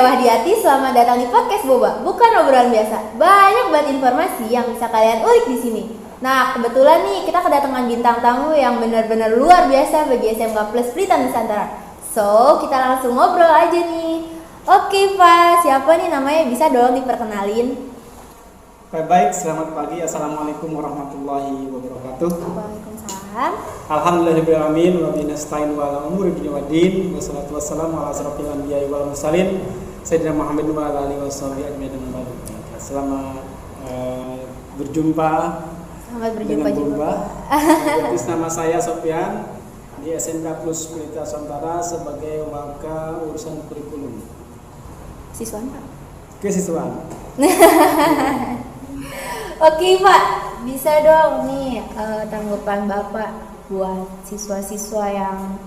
saya Wahdiati, selamat datang di podcast Boba. Bukan obrolan biasa, banyak banget informasi yang bisa kalian ulik di sini. Nah, kebetulan nih kita kedatangan bintang tamu yang benar-benar luar biasa bagi SMK Plus Pelita Nusantara. So, kita langsung ngobrol aja nih. Oke, Pak, siapa nih namanya? Bisa dong diperkenalin? Baik, selamat pagi. Assalamualaikum warahmatullahi wabarakatuh. Waalaikumsalam. Alhamdulillahirrahmanirrahim. Wa bihi nasta'in wa ala umuri dunya waddin. Wassalatu wassalamu ala asyrofil anbiya'i wal mursalin Sayyidina Muhammad wa ala alihi washabihi ajmain. Selamat berjumpa. Selamat berjumpa juga. Nama saya Sofyan di SMK Plus Pelita Nusantara sebagai wakil urusan kurikulum. Siswan, Pak. Kesiswaan. Oke, Pak, bisa dong nih tanggapan Bapak buat siswa-siswa yang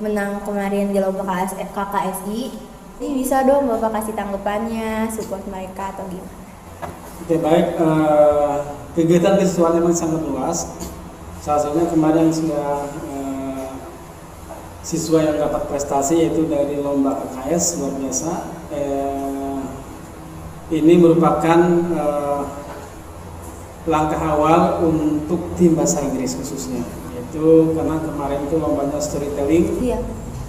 menang kemarin di lomba KKSI. Ini bisa dong Bapak kasih tanggapannya, support mereka atau gimana? Oke, baik. Kegiatan kesiswaan memang sangat luas. Salah satunya kemarin sudah siswa yang dapat prestasi yaitu dari lomba KKS luar biasa. Ini merupakan langkah awal untuk tim bahasa Inggris khususnya, yaitu karena kemarin itu lombanya storytelling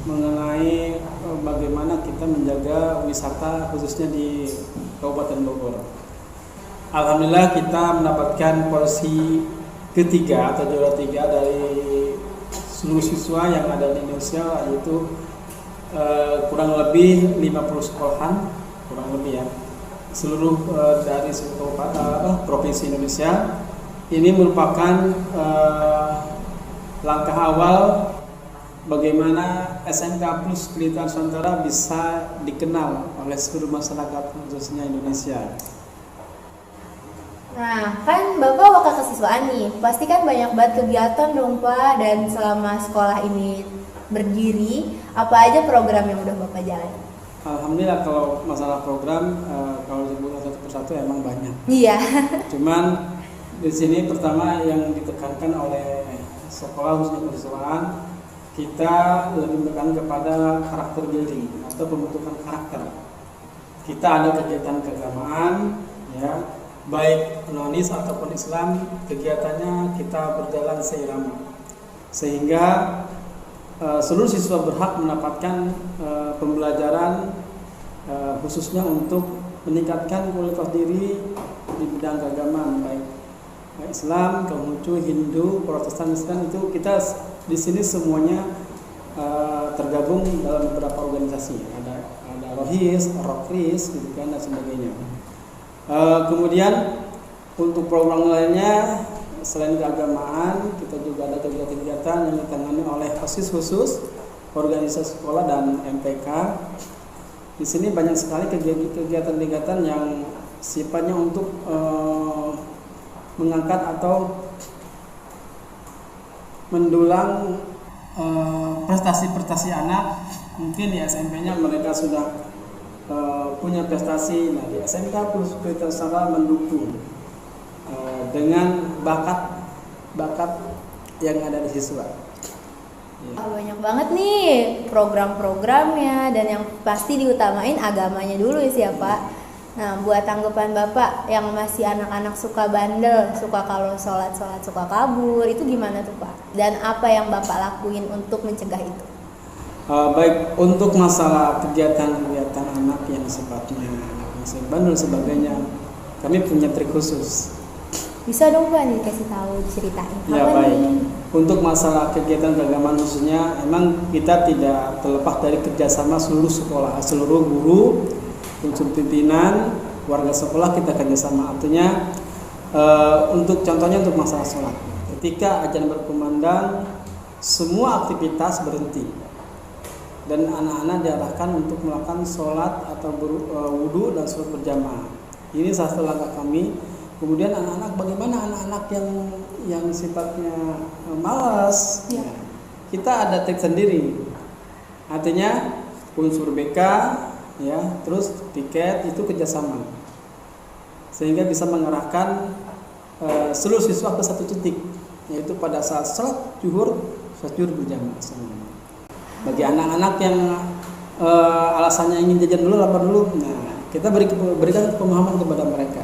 mengenai bagaimana kita menjaga wisata khususnya di Kabupaten Bogor. Alhamdulillah kita mendapatkan posisi ketiga atau juara 3 dari seluruh siswa yang ada di Indonesia, yaitu kurang lebih 50 sekolahan, kurang lebih ya, seluruh dari seluruh provinsi Indonesia. Ini merupakan langkah awal bagaimana SMK Plus Pelita Nusantara bisa dikenal oleh seluruh masyarakat khususnya Indonesia. Nah, kan Bapak wakil kesiswaan nih, pasti kan banyak banget kegiatan dong Pak. Dan selama sekolah ini berdiri, apa aja program yang udah Bapak jalani? Alhamdulillah kalau masalah program kalau disebut satu persatu emang banyak. Iya. Cuman di sini pertama yang ditekankan oleh sekolah khususnya kesiswaan, kita lebih menekan kepada karakter building atau pembentukan karakter. Kita ada kegiatan keagamaan, ya, baik nonis ataupun Islam, kegiatannya kita berjalan seirama, sehingga seluruh siswa berhak mendapatkan pembelajaran khususnya untuk meningkatkan kualitas diri di bidang keagamaan, baik Islam, Konghucu, Hindu, Protestan, Islam, itu kita di sini semuanya tergabung dalam beberapa organisasi. Ada Rohis, Rokris, gitu kan, dan sebagainya. Kemudian untuk program lainnya selain keagamaan, kita juga ada kegiatan-kegiatan yang ditangani oleh OSIS khusus, organisasi sekolah dan MPK. Di sini banyak sekali kegiatan-kegiatan yang sifatnya untuk mengangkat atau mendulang prestasi-prestasi anak. Mungkin di SMP-nya mereka sudah punya prestasi. Nah, di SMK Plus Pelita Nusantara mendukung dengan bakat yang ada di siswa. Banyak banget nih program-programnya, dan yang pasti diutamain agamanya dulu ya Pak. Nah, buat tanggapan Bapak yang masih anak-anak suka bandel, suka kalau sholat suka kabur, itu gimana tuh Pak? Dan apa yang Bapak lakuin untuk mencegah itu? Baik, untuk masalah kegiatan-kegiatan anak yang sifatnya masih bandel sebagainya, kami punya trik khusus. Bisa dong Pak dikasih tahu, ceritain. Ya, baik. Untuk masalah kegiatan keagamaan khususnya, emang kita tidak terlepas dari kerjasama seluruh sekolah, seluruh guru, unsur pimpinan, warga sekolah kita kerjasama. Artinya untuk contohnya untuk masalah sholat, ketika azan berkumandang, semua aktivitas berhenti dan anak-anak diarahkan untuk melakukan sholat atau wudhu dan sholat berjamaah. Ini salah satu langkah kami. Kemudian anak-anak, bagaimana anak-anak yang sifatnya malas? Ya, kita ada trik sendiri. Artinya unsur BK, ya, terus piket itu kerjasama, sehingga bisa mengarahkan seluruh siswa ke satu titik, yaitu pada saat sholat zuhur berjamaah. Bagi anak-anak yang alasannya ingin jajan dulu, lapar dulu. Nah, kita berikan pemahaman kepada mereka.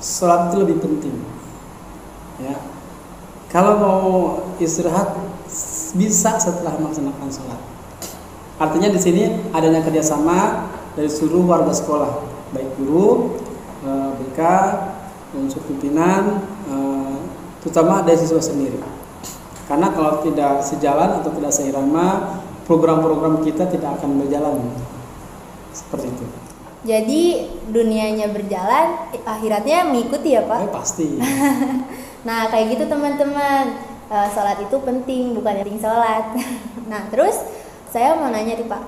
Sholat itu lebih penting. Ya. Kalau mau istirahat bisa setelah melaksanakan sholat. Artinya di sini adanya kerjasama dari seluruh warga sekolah, baik guru, BK, unsur pimpinan, terutama dari siswa sendiri. Karena kalau tidak sejalan atau tidak seirama, program-program kita tidak akan berjalan. Seperti itu. Jadi dunianya berjalan, akhiratnya mengikuti ya Pak? Pasti. Nah kayak gitu teman-teman, sholat itu penting, bukan penting sholat. Nah terus saya mau nanya nih Pak,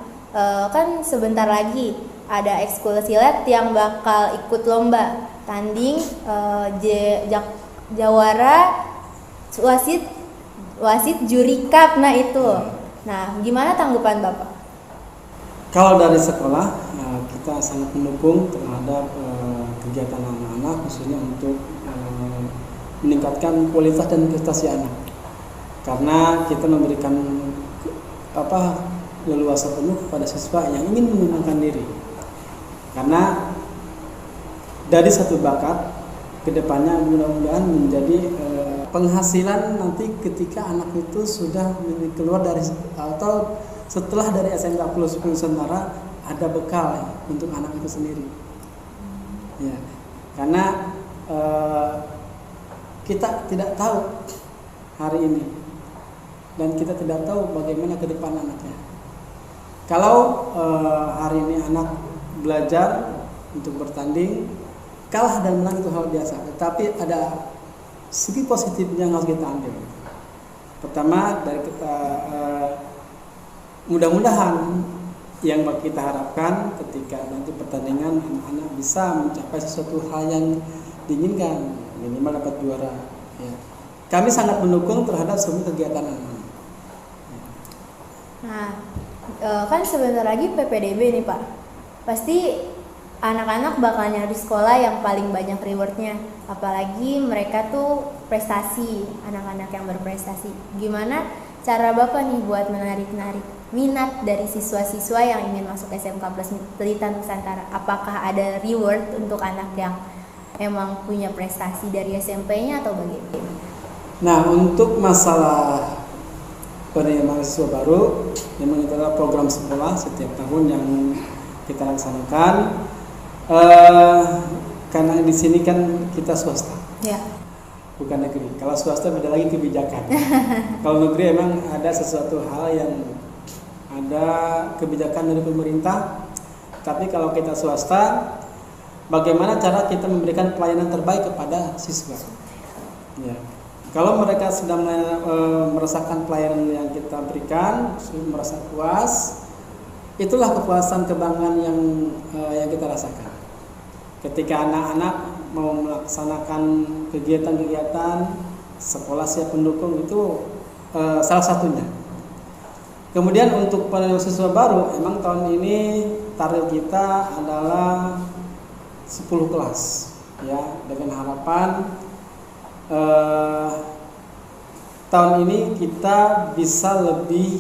kan sebentar lagi ada ekskul silat yang bakal ikut lomba tanding jawara wasit juri cup, nah itu. Nah gimana tanggapan Bapak? Kalau dari sekolah, kita sangat mendukung terhadap kegiatan anak-anak, khususnya untuk meningkatkan kualitas dan prestasi anak. Karena kita memberikan leluasa penuh kepada siswa yang ingin mengembangkan diri. Karena dari satu bakat, kedepannya mudah-mudahan menjadi penghasilan nanti ketika anak itu sudah keluar dari atau setelah dari SMK Plus Nusantara, ada bekal untuk anak itu sendiri. Ya, karena kita tidak tahu hari ini dan kita tidak tahu bagaimana ke depan anaknya. Kalau hari ini anak belajar untuk bertanding, kalah dan menang itu hal biasa. Tetapi ada segi positifnya yang harus kita ambil. Pertama dari kita mudah-mudahan yang kita harapkan ketika nanti pertandingan anak-anak bisa mencapai sesuatu hal yang diinginkan, minimal dapat juara. Ya. Kami sangat mendukung terhadap semua kegiatan anak-anak. Nah, kan sebentar lagi PPDB nih Pak. Pasti anak-anak bakal nyari sekolah yang paling banyak rewardnya. Apalagi mereka tuh prestasi, anak-anak yang berprestasi. Gimana cara Bapak nih buat menarik minat dari siswa-siswa yang ingin masuk SMK Plus Pelita Nusantara? Apakah ada reward untuk anak yang emang punya prestasi dari SMP-nya atau bagaimana? Nah, untuk masalah penerimaan mahasiswa baru, memang itu adalah program sekolah setiap tahun yang kita laksanakan. Karena di sini kan kita swasta, ya, bukan negeri. Kalau swasta beda lagi kebijakan. Kalau negeri emang ada sesuatu hal yang ada kebijakan dari pemerintah. Tapi kalau kita swasta, bagaimana cara kita memberikan pelayanan terbaik kepada siswa? Ya. Kalau mereka sudah merasakan pelayanan yang kita berikan, merasa puas, itulah kepuasan, kebanggaan yang kita rasakan. Ketika anak-anak mau melaksanakan kegiatan-kegiatan sekolah siap pendukung, itu salah satunya. Kemudian untuk penerimaan siswa baru, emang tahun ini target kita adalah 10 kelas, ya, dengan harapan tahun ini kita bisa lebih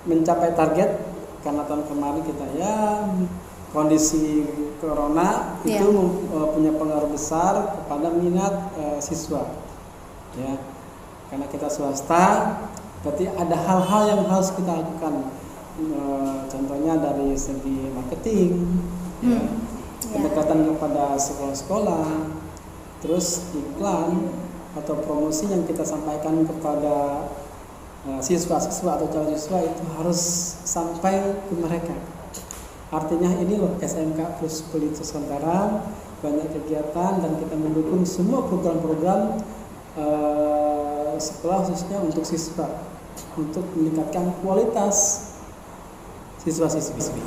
mencapai target, karena tahun kemarin kita kondisi corona itu punya pengaruh besar kepada minat siswa, ya, karena kita swasta, berarti ada hal-hal yang harus kita lakukan, contohnya dari segi marketing, pendekatan kepada sekolah-sekolah, terus iklan atau promosi yang kita sampaikan kepada siswa-siswa atau calon siswa itu harus sampai ke mereka. Artinya ini loh SMK Plus Pelita Nusantara, banyak kegiatan dan kita mendukung semua program-program sekolah khususnya untuk siswa, untuk meningkatkan kualitas siswa-siswi.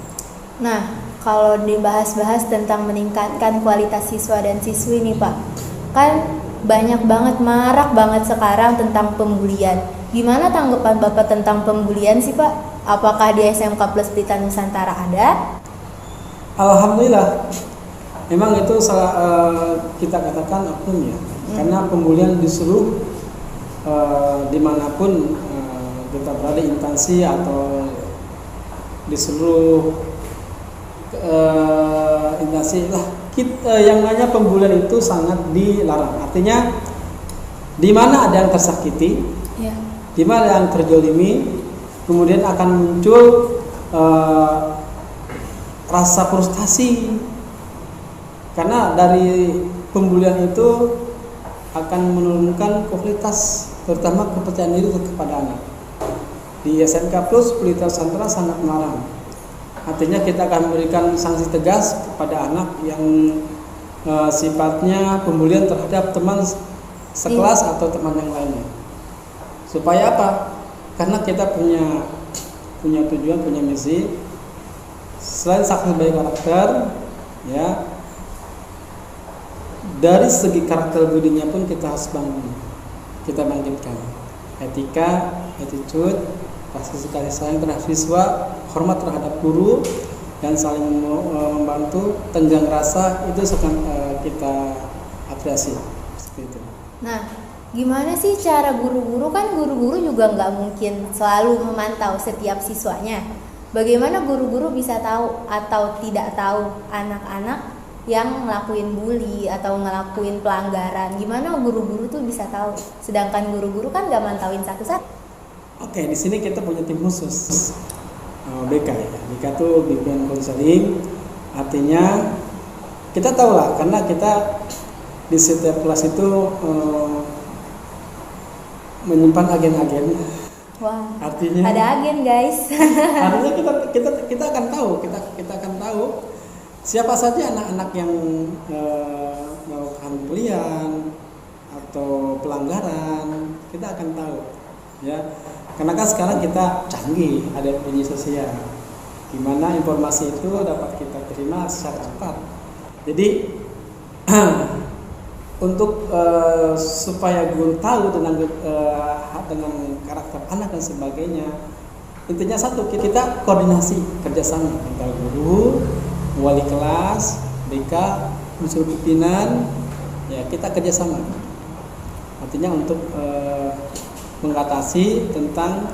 Nah, kalau dibahas-bahas tentang meningkatkan kualitas siswa dan siswi nih Pak, kan banyak banget, marak banget sekarang tentang pembulian. Gimana tanggapan Bapak tentang pembulian sih Pak? Apakah di SMK Plus Pelita Nusantara ada? Alhamdulillah, memang itu kita katakan oknum ya, karena pembulian di seluruh dimanapun kita berada di instansi atau di seluruh instansi lah, yang namanya pembulian itu sangat dilarang. Artinya di mana ada yang tersakiti, di mana ada yang terjolimi, kemudian akan muncul rasa frustasi, karena dari pembulian itu akan menurunkan kualitas, terutama kepercayaan diri kepada anak. Di SMK Plus Pelita Nusantara sangat melarang. Artinya kita akan memberikan sanksi tegas kepada anak yang sifatnya pembulian terhadap teman sekelas atau teman yang lainnya. Supaya apa? Karena kita punya tujuan, punya misi. Selain sanksi sebagai karakter, ya, dari segi karakter budinya pun kita harus kita bangkitkan. Etika, attitude, kasih sayang terhadap siswa, hormat terhadap guru, dan saling membantu, tenggang rasa, itu akan kita apresiasi seperti itu. Nah, gimana sih cara guru-guru, kan guru-guru juga nggak mungkin selalu memantau setiap siswanya. Bagaimana guru-guru bisa tahu atau tidak tahu anak-anak yang ngelakuin bully atau ngelakuin pelanggaran? Gimana guru-guru tuh bisa tahu? Sedangkan guru-guru kan nggak mantauin satu-satu. Oke, di sini kita punya tim khusus BK ya. BK itu bimbingan konseling. Artinya kita tahu lah, karena kita di setiap kelas itu menyimpan agen-agen. Wah. Artinya ada agen, guys. artinya kita akan tahu, kita akan tahu siapa saja anak-anak yang melakukan bulian atau pelanggaran, kita akan tahu, ya. Karena kan sekarang kita canggih, ada media sosial, di mana informasi itu dapat kita terima secara cepat. Jadi untuk supaya guru tahu dengan karakter anak dan sebagainya, intinya satu, kita koordinasi kerjasama antara guru, wali kelas, BK, unsur pimpinan, ya, kita kerjasama. Artinya untuk mengatasi tentang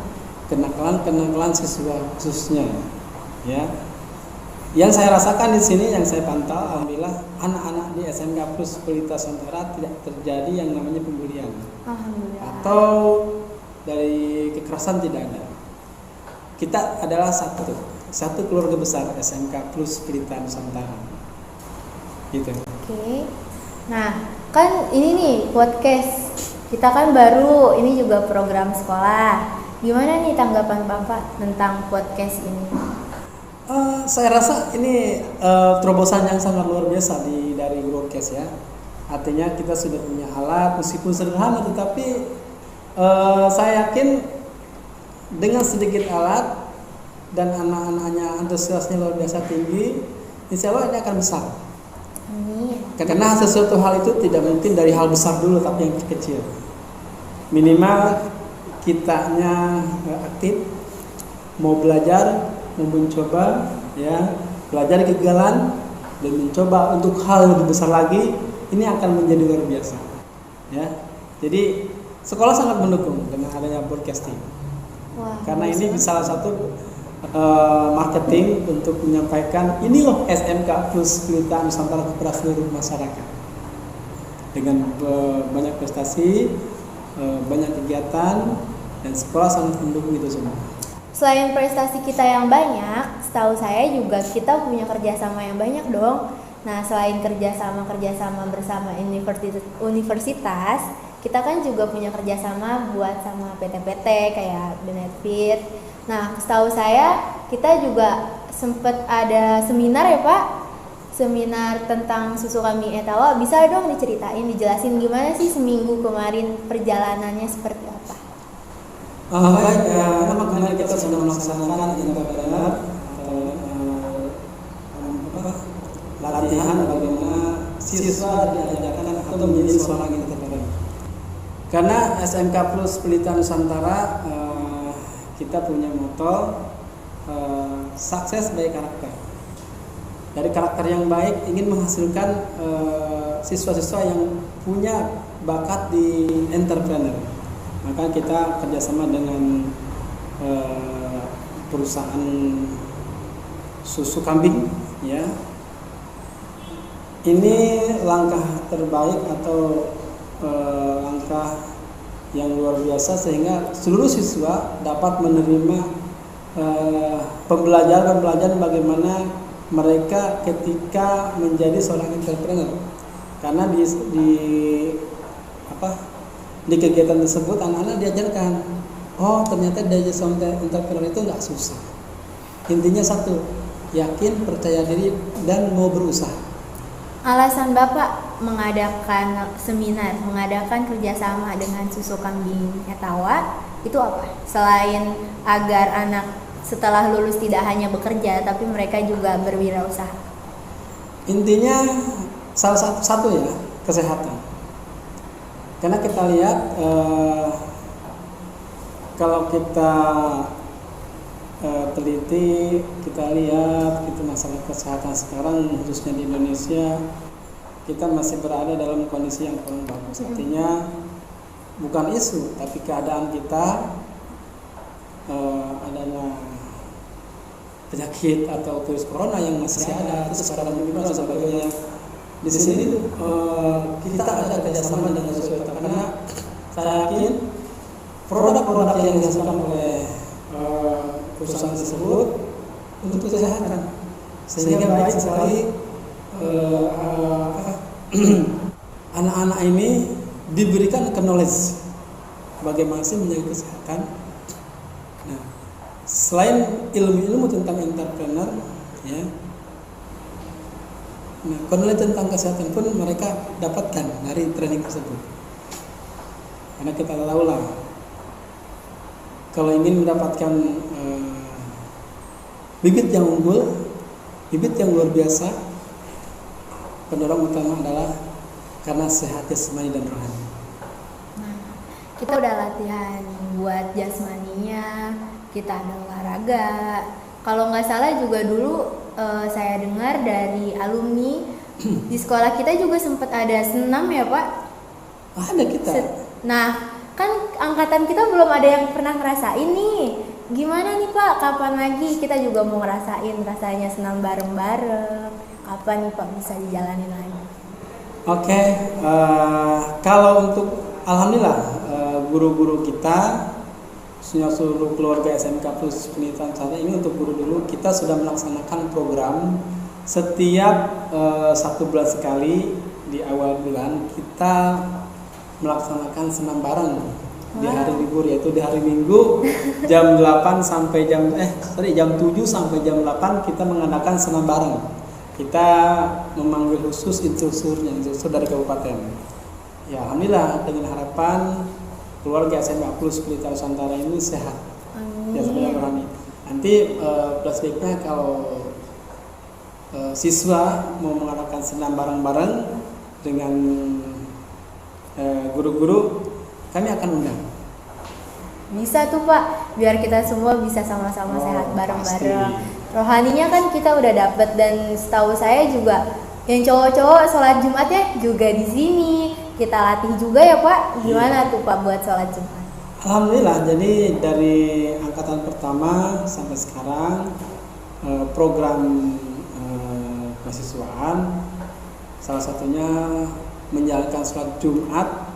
kenakalan siswa khususnya, ya. Yang saya rasakan di sini, yang saya pantau, alhamdulillah anak-anak di SMK Plus Pelita Nusantara tidak terjadi yang namanya pembulian. Atau dari kekerasan tidak ada. Kita adalah satu keluarga besar SMK Plus Pelita Nusantara. Gitu. Oke. Nah, kan ini nih podcast. Kita kan baru, ini juga program sekolah. Gimana nih tanggapan Bapak tentang podcast ini? Saya rasa ini terobosan yang sangat luar biasa dari Growcast, ya. Artinya kita sudah punya alat, meskipun sederhana, tetapi saya yakin dengan sedikit alat dan anak-anaknya antusiasnya luar biasa tinggi, insya Allah ini akan besar. Karena sesuatu hal itu tidak mungkin dari hal besar dulu, tapi yang kecil. Minimal kitanya aktif, mau belajar, mau mencoba, ya, belajar kegagalan dan mencoba untuk hal yang lebih besar lagi, ini akan menjadi luar biasa, ya. Jadi sekolah sangat mendukung dengan adanya broadcasting. Karena ini salah satu marketing untuk menyampaikan ini loh SMK Plus Pelita Nusantara kepada seluruh masyarakat. Dengan banyak prestasi, banyak kegiatan, dan sekolah sangat mendukung itu semua. Selain prestasi kita yang banyak, setahu saya juga kita punya kerjasama yang banyak dong. Nah, selain kerjasama bersama universitas, kita kan juga punya kerjasama buat sama PT-PT kayak Benefit. Nah, setahu saya kita juga sempat ada seminar ya Pak, seminar tentang susu kambing etawa. Bisa dong dijelasin gimana sih seminggu kemarin perjalanannya seperti apa? Baik, kemarin kita sudah melaksanakan interpelat atau latihan bagaimana siswa diajarkan atau menjadi seorang interpelat. Karena SMK Plus Pelita Nusantara kita punya moto sukses by karakter. Dari karakter yang baik ingin menghasilkan siswa-siswa yang punya bakat di entrepreneur. Maka kita kerjasama dengan perusahaan susu kambing, ya. Ini langkah terbaik atau langkah yang luar biasa sehingga seluruh siswa dapat menerima pembelajaran bagaimana mereka ketika menjadi seorang entrepreneur. Karena di kegiatan tersebut anak-anak diajarkan, oh ternyata jadi seorang entrepreneur itu nggak susah. Intinya satu, yakin, percaya diri, dan mau berusaha. Alasan Bapak mengadakan seminar, mengadakan kerjasama dengan Susu Kambing Etawa itu apa? Selain agar anak setelah lulus tidak hanya bekerja, tapi mereka juga berwirausaha. Intinya salah satu ya, kesehatan. Karena kita lihat kalau kita teliti, kita lihat itu masalah kesehatan sekarang khususnya di Indonesia, kita masih berada dalam kondisi yang kurang bagus. Artinya bukan isu, tapi keadaan kita adanya penyakit atau virus corona yang masih ada, terus sekarang ini dan sebagainya. Di sini kita ada kerjasama dengan swasta, karena saya yakin produk-produk yang dihasilkan oleh perusahaan tersebut untuk kesehatan, sehingga baik sekali anak-anak ini diberikan knowledge bagaimana sih menjaga kesehatan. Nah, selain ilmu-ilmu tentang entrepreneur, ya, nah, knowledge tentang kesehatan pun mereka dapatkan dari training tersebut. Karena kita tahu lah, kalau ingin mendapatkan bibit yang unggul, bibit yang luar biasa, pendorong utama adalah karena sehat jasmani dan rohani. Nah, kita udah latihan buat jasmaninya, kita ada olahraga. Kalau nggak salah juga dulu saya dengar dari alumni di sekolah kita juga sempat ada senam ya Pak? Ada kita. Nah, kan angkatan kita belum ada yang pernah ngerasain nih. Gimana nih Pak, kapan lagi kita juga mau ngerasain rasanya senam bareng-bareng? Kapan nih Pak bisa dijalanin lagi? Oke, kalau untuk alhamdulillah guru-guru kita, seluruh keluarga SMK Plus Pendidikan Saat ini, untuk guru dulu kita sudah melaksanakan program setiap 1 bulan sekali. Di awal bulan kita melaksanakan senam bareng di hari libur, yaitu di hari Minggu jam 8 sampai jam 7 sampai jam 8 kita mengadakan senam bareng. Kita memanggil khusus instruktur dari kabupaten. Ya, alhamdulillah dengan harapan keluarga SMA Plus Pelita Nusantara ini sehat. Ya, sebenarnya rohani. Nanti flashbacknya kalau siswa mau mengadakan senam bareng-bareng dengan guru-guru, kami akan undang. Bisa tuh Pak, biar kita semua bisa sama-sama sehat bareng-bareng. Pasti. Rohaninya kan kita udah dapet, dan setahu saya juga yang cowok-cowok sholat Jumat ya juga di sini. Kita latih juga ya Pak. Gimana tuh Pak buat sholat Jumat? Alhamdulillah, jadi dari angkatan pertama sampai sekarang program mahasiswaan salah satunya menjalankan sholat Jumat,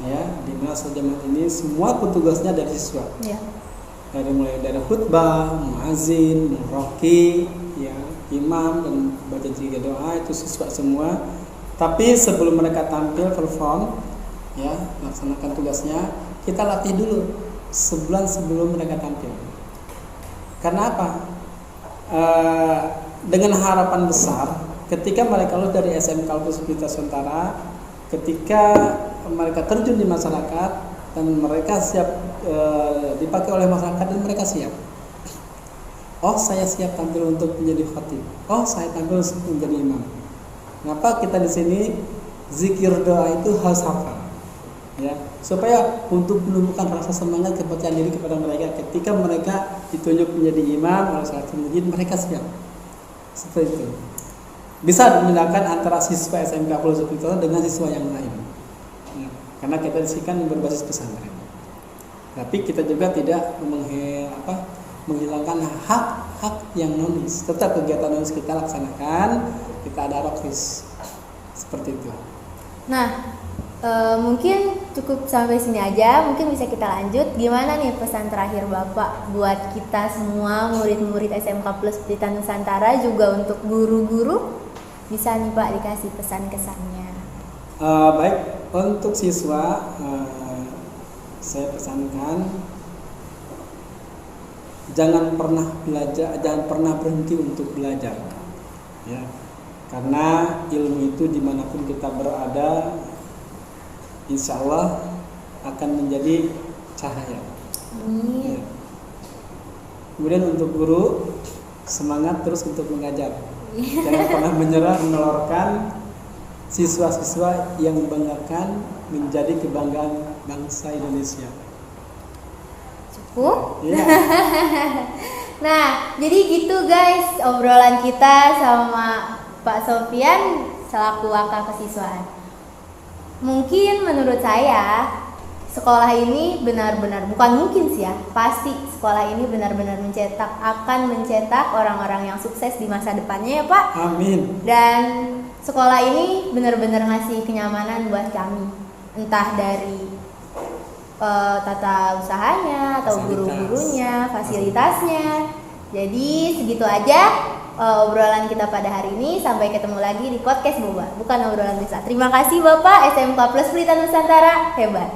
ya, di mana sholat Jumat ini semua petugasnya dari siswa. Ya. Mulai dari khutbah, muazin, muroki, ya, imam, dan baca 3 doa itu siswa semua. Tapi sebelum mereka tampil perform, ya, melaksanakan tugasnya, kita latih dulu sebulan sebelum mereka tampil. Karena apa? Dengan harapan besar, ketika mereka lulus dari SMK Plus Pelita Nusantara, ketika mereka terjun di masyarakat dan mereka siap dipakai oleh masyarakat dan mereka siap. Oh, saya siap tampil untuk menjadi khatib. Oh, saya tampil untuk menjadi imam. Kenapa kita di sini zikir doa itu harus hafal, ya, supaya untuk menumbuhkan rasa semangat kepercayaan diri kepada mereka ketika mereka ditunjuk menjadi imam oleh salah satu masjid, mereka siap. Seperti itu. Bisa membedakan antara siswa SMK Plus Pelita dengan siswa yang lain. Ya, karena kita di sini kan berbasis pesantren. Tapi kita juga tidak menghilangkan hak-hak yang nonis. Tetap kegiatan nonis kita laksanakan, kita ada rokis seperti itu. Nah, mungkin cukup sampai sini aja. Mungkin bisa kita lanjut. Gimana nih pesan terakhir Bapak buat kita semua murid-murid SMK Plus Pelita Nusantara, juga untuk guru-guru? Bisa nih Pak dikasih pesan-kesannya. Baik, untuk siswa saya pesankan jangan pernah berhenti untuk belajar, ya. Karena ilmu itu dimanapun kita berada, insya Allah akan menjadi cahaya. Ya. Kemudian untuk guru, semangat terus untuk mengajar. Jangan pernah menyerah, menelurkan siswa-siswa yang membanggakan, menjadi kebanggaan bangsa Indonesia. Ya. Nah, jadi gitu guys obrolan kita sama Pak Sofyan selaku wakil kesiswaan. Mungkin menurut saya sekolah ini benar-benar, bukan mungkin sih ya, pasti sekolah ini benar-benar akan mencetak orang-orang yang sukses di masa depannya ya Pak. Amin. Dan sekolah ini benar-benar ngasih kenyamanan buat kami, entah dari tata usahanya atau guru-gurunya, fasilitasnya. Jadi segitu aja obrolan kita pada hari ini. Sampai ketemu lagi di podcast Boba, bukan obrolan bisa. Terima kasih Bapak, SMK Plus Pelita Nusantara, hebat.